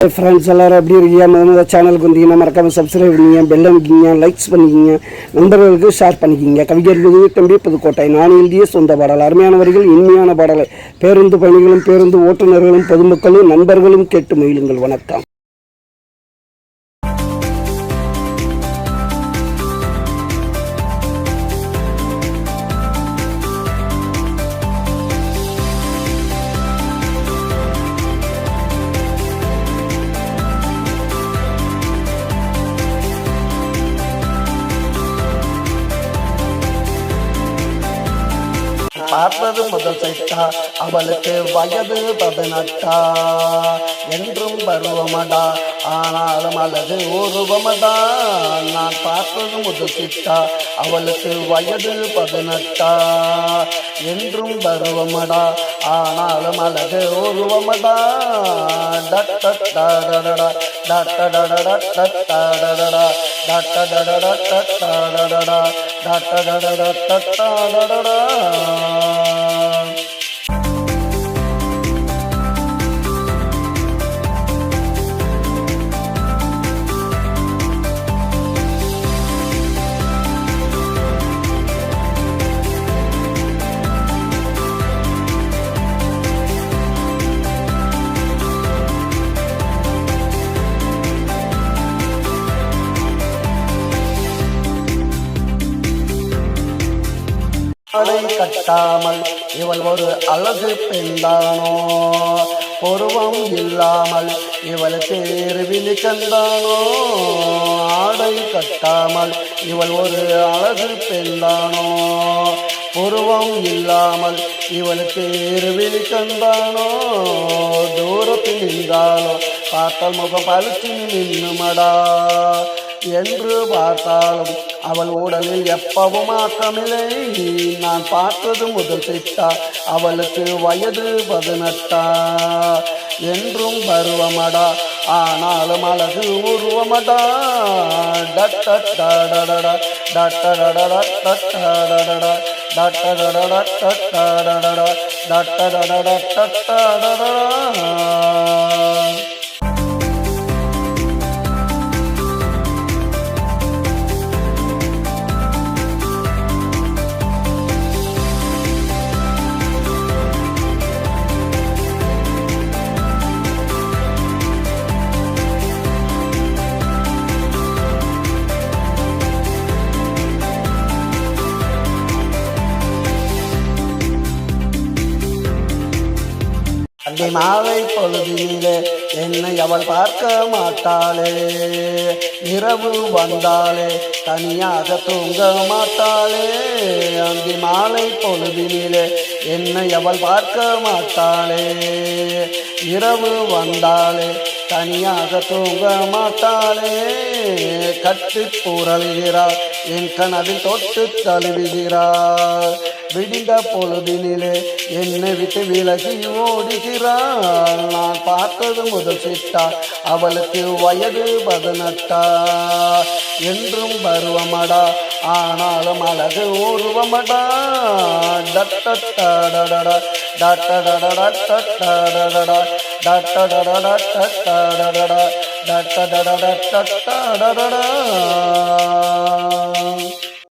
Friends எல்லோரும் எப்படி இருக்கீங்க? முதல்ல சேனலுக்கு வந்தீங்கன்னா மறக்காமல் சப்ஸ்கிரைப் பண்ணிங்க, பெல் அமைக்கிங்க, லைக்ஸ் பண்ணிக்கிங்க, நண்பர்களுக்கு ஷேர் பண்ணிக்கிங்க. கவிஞர் தம்பி புதுக்கோட்டை. நான் எழுதிய சொந்த பாடல். அருமையான வரிகள், இனிமையான பாடலை பேருந்து பயணிகளும் பேருந்து ஓட்டுநர்களும் பொதுமக்களும் நண்பர்களும் கேட்டு மகிழுங்கள். வணக்கம். பார்த்தது முதல் சைட்டா, அவளுக்கு வயது 18 என்றும் பருவமடா, ஆனாலும் அழகு உருவமடா. நான் பார்த்தது முதல் சைட்டா, அவளுக்கு வயது 18 என்றும் பருவமடா, ஆனாலும் அழகு உருவமடா. டட்டடடடடடா டட்டடடடடா டட்டடடடடா டட்டடடடடடா டட்டடடடடடா. ஆடை கட்டாமல் இவள் ஒரு அழகு பெண்தானோ, பொருவம் இல்லாமல் இவள் தேர்விழி கண்டானோ. ஆடை கட்டாமல் இவள் ஒரு அழகு பெண்தானோ, பொருவம் இல்லாமல் இவள் தேர்விழி கண்டானோ. தூரத்தில் நின்றாலோ பார்த்தால் முகம் பழுத்து நின்னுமடா, என்று பார்த்தாலும் அவள் உடலில் எப்பவும் ஆக்கமில்லை. நான் பார்த்தது முதல் சிட்டா, அவளுக்கு வயது 18 என்றும் பருவமடா, ஆனாலும் அழகு உருவமடா. டட்டடடடடா டட்டடடடா டட்டடடடா டட்டடடடா டட்டடடடா டட்டடடடா டட்டடடடா. அன்னை மாலை பொழுதிலே என்னை அவள் பார்க்க மாட்டாளே, இரவு வந்தாலே தனியாக தூங்க மாட்டாளே. அந்தி மாலை பொழுதிலே என்னை அவள் பார்க்க மாட்டாளே, இரவு வந்தாலே தனியாக தூங்க மாட்டாளே. கட்டு புரளுகிறாள், என் கனவில் தொட்டு தழுவுகிறாள். விடிந்த பொழுதினிலே என்னை விட்டு விலகி ஓடுகிறாள். நான் பார்த்தது முதல் சிட்டா, அவளுக்கு வயது 18 என்றும் பருவமடா, ஆனாலும் அழகு உருவமடா. டட்டடடடடா டட்டடடடா டட்டடடடா டட்டடடடா டட்டடடடா டட்டடடடா டட்டடடடா.